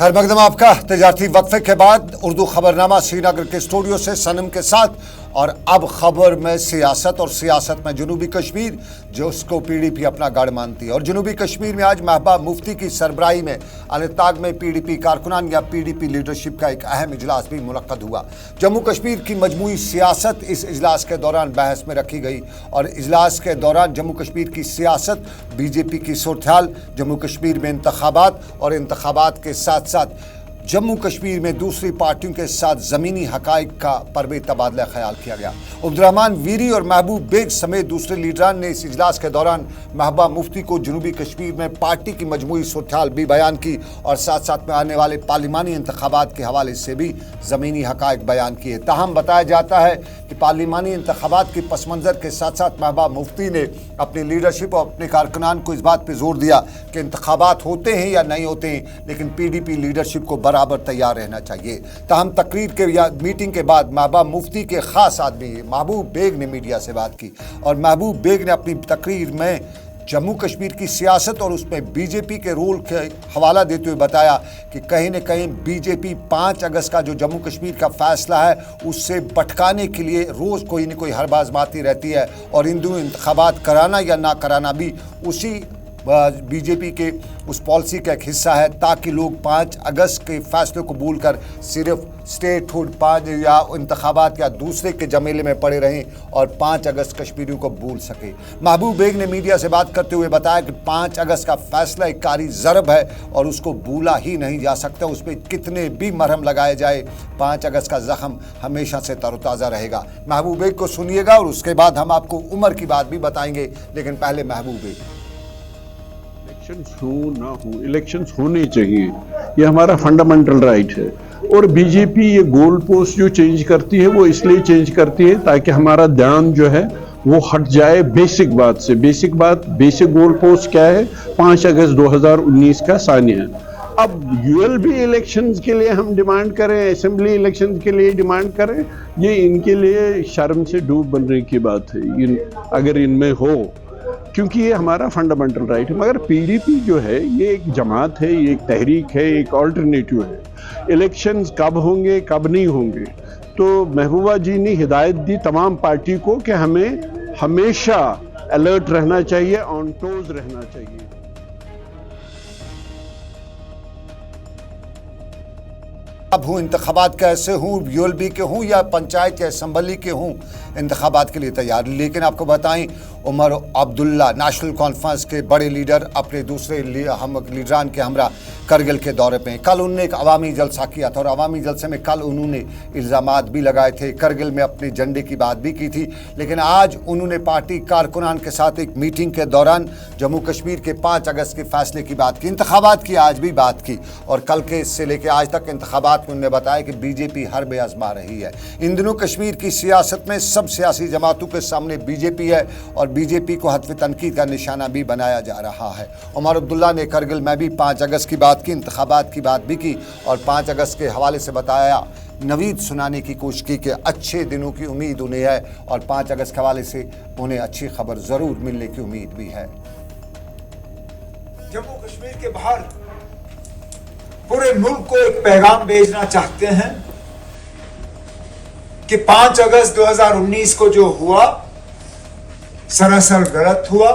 खैर मकदम आपका तजारती वक्फे के बाद उर्दू खबरनामा श्रीनगर के स्टूडियो से सनम के साथ। और अब खबर में सियासत और सियासत में जनूबी कश्मीर जो उसको पीडीपी अपना गढ़ मानती है। और जनूबी कश्मीर में आज महबूबा मुफ्ती की सरबराही में अनंतनाग में पीडीपी कारकुनान या पीडीपी लीडरशिप का एक अहम इजलास भी मुनक्कद हुआ। जम्मू कश्मीर की मजमूई सियासत इस इजलास के दौरान बहस में रखी गई और इजलास के दौरान जम्मू कश्मीर की सियासत, बीजेपी की सूरत-ए-हाल, जम्मू कश्मीर में इंतखाबात और इंतखाबात के साथ साथ जम्मू कश्मीर में दूसरी पार्टियों के साथ ज़मीनी हक़ाइक़ का पर भी तबादला ख्याल किया गया। अब्दुर्रहमान वीरी और महबूब बेग समेत दूसरे लीडरान ने इस इजलास के दौरान महबूबा मुफ्ती को जनूबी कश्मीर में पार्टी की मजमूई सूरत-ए-हाल भी बयान की और साथ साथ में आने वाले पार्लिमानी इंतखाबात के हवाले से भी ज़मीनी हक़ाइक़ बयान किए। ताहम बताया जाता है कि पार्लिमानी इंतखाबात के पस मंज़र के साथ साथ महबूबा मुफ्ती ने अपनी लीडरशिप और अपने कारकुनान को इस बात पर जोर दिया कि इंतखाबात होते हैं या नहीं होते हैं, लेकिन पीडीपी लीडरशिप को बराबर तैयार रहना चाहिए। ताहम तकरीर के या मीटिंग के बाद महबूबा मुफ्ती के खास आदमी महबूब बेग ने मीडिया से बात की और महबूब बेग ने अपनी तकरीर में जम्मू कश्मीर की सियासत और उसमें बीजेपी के रोल के हवाला देते हुए बताया कि कहीं न कहीं बीजेपी 5 अगस्त का जो जम्मू कश्मीर का फैसला है उससे भटकाने के लिए रोज़ कोई न कोई हरबाज मारती रहती है और इन दोनों इंतखाबात कराना या ना कराना भी उसी बीजेपी के उस पॉलिसी का एक हिस्सा है, ताकि लोग 5 अगस्त के फैसले को भूलकर सिर्फ स्टेटहुड 5 या इंतखाबात या दूसरे के जमेले में पड़े रहें और 5 अगस्त कश्मीरियों को भूल सके। महबूब बेग ने मीडिया से बात करते हुए बताया कि 5 अगस्त का फैसला एक कारी ज़रब है और उसको भूला ही नहीं जा सकता। उस पर कितने भी मरहम लगाए जाए 5 अगस्त का ज़ख्म हमेशा से तरोताज़ा रहेगा। महबूब बेग को सुनिएगा और उसके बाद हम आपको उम्र की बात भी बताएंगे, लेकिन पहले महबूब बेग। इलेक्शंस हो ना हो, इलेक्शंस होने चाहिए, ये हमारा फंडामेंटल राइट है। और बीजेपी ये गोल पोस्ट जो चेंज करती है वो इसलिए चेंज करती है ताकि हमारा ध्यान जो है वो हट जाए बेसिक बात से। बेसिक गोल पोस्ट क्या है? 5 अगस्त 2019 का सानिया। अब यूएलबी इलेक्शंस के लिए हम डिमांड करें, असेंबली इलेक्शंस के लिए डिमांड करें, ये इनके लिए शर्म से डूब बनने की बात है अगर इनमें हो, क्योंकि ये हमारा फंडामेंटल राइट है। मगर पीडीपी जो है ये एक जमात है, ये एक तहरीक है, एक ऑल्टरनेटिव है। इलेक्शंस कब होंगे कब नहीं होंगे, तो महबूबा जी ने हिदायत दी तमाम पार्टी को कि हमें हमेशा अलर्ट रहना चाहिए, ऑन टोज रहना चाहिए। अब हूँ इंतखाबात कैसे हूँ, यूएलबी के हूँ या पंचायत या असम्बली के हूँ, इंतखाबात के लिए तैयार। लेकिन आपको बताएं, उमर अब्दुल्ला नेशनल कॉन्फ्रेंस के बड़े लीडर अपने दूसरे हम लीडरान के हमरा करगिल के दौरे पे। कल उन्होंने एक अवामी जलसा किया था और अवामी जलसे में कल उन्होंने इल्ज़ामात भी लगाए थे, करगिल में अपने झंडे की बात भी की थी। लेकिन आज उन्होंने पार्टी कारकुनान के साथ एक मीटिंग के दौरान जम्मू कश्मीर के 5 अगस्त के फैसले की बात की, इंतखाबात की आज भी बात की और कल के से लेकर आज तक इंतखाबात में उन्होंने बताया कि बीजेपी हरबे आजमा रही है। इन दिनों कश्मीर की सियासत में सब सियासी जमातों के सामने बीजेपी है और बीजेपी को हत्फ तनकीद का निशाना भी बनाया जा रहा है। उमर अब्दुल्ला ने करगिल में भी 5 अगस्त की बात की, इंतखाबात की बात भी की और 5 अगस्त के हवाले से बताया, नवीद सुनाने की कोशिश की कि अच्छे दिनों की उम्मीद उन्हें है और 5 अगस्त के हवाले से उन्हें अच्छी खबर ज़रूर मिलने की उम्मीद भी है। जम्मू कश्मीर के बाहर पूरे मुल्क को एक पैगाम भेजना चाहते हैं कि 5 अगस्त 2019 को जो हुआ सरासर गलत हुआ।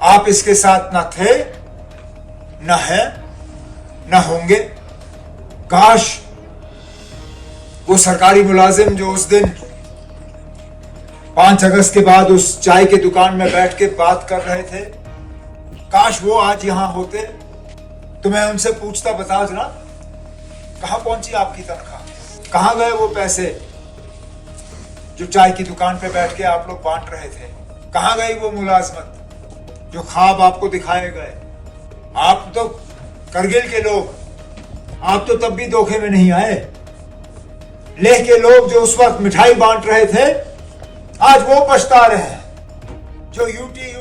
आप इसके साथ न थे, न हैं, न होंगे। काश वो सरकारी मुलाजिम जो उस दिन 5 अगस्त के बाद उस चाय की दुकान में बैठ के बात कर रहे थे, काश वो आज यहां होते तो मैं उनसे पूछता, बताओ जनाब, कहां पहुंची आपकी तनख्वाह? कहां गए वो पैसे जो चाय की दुकान पे बैठ के आप लोग बांट रहे थे? कहां गई वो मुलाजमत जो ख्वाब आपको दिखाए गए? आप तो करगिल के लोग, आप तो तब भी धोखे में नहीं आए। लेह के लोग जो उस वक्त मिठाई बांट रहे थे, आज वो पछता रहे हैं जो यूटी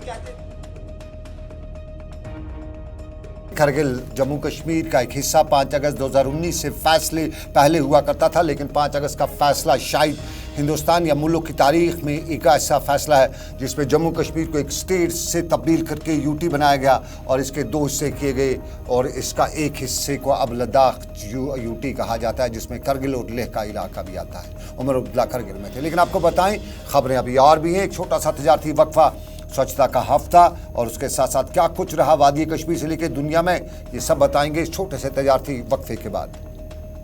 कहते थे। करगिल जम्मू कश्मीर का एक हिस्सा 5 अगस्त 2019 से फैसले पहले हुआ करता था, लेकिन 5 अगस्त का फैसला शायद हिंदुस्तान या मुल्क की तारीख में एक ऐसा फैसला है जिसमें जम्मू कश्मीर को एक स्टेट से तब्दील करके यूटी बनाया गया और इसके 2 हिस्से किए गए और इसका एक हिस्से को अब लद्दाख यूटी कहा जाता है, जिसमें करगिल और लेह का इलाका भी आता है। उमर अब्दुल्ला करगिल में थे। लेकिन आपको बताएं खबरें अभी और भी हैं। एक छोटा सा तजारती वक्फा, स्वच्छता का हफ्ता और उसके साथ साथ क्या कुछ रहा वादी कश्मीर से लेकर दुनिया में, ये सब बताएंगे इस छोटे से तजारती वक्फे के बाद।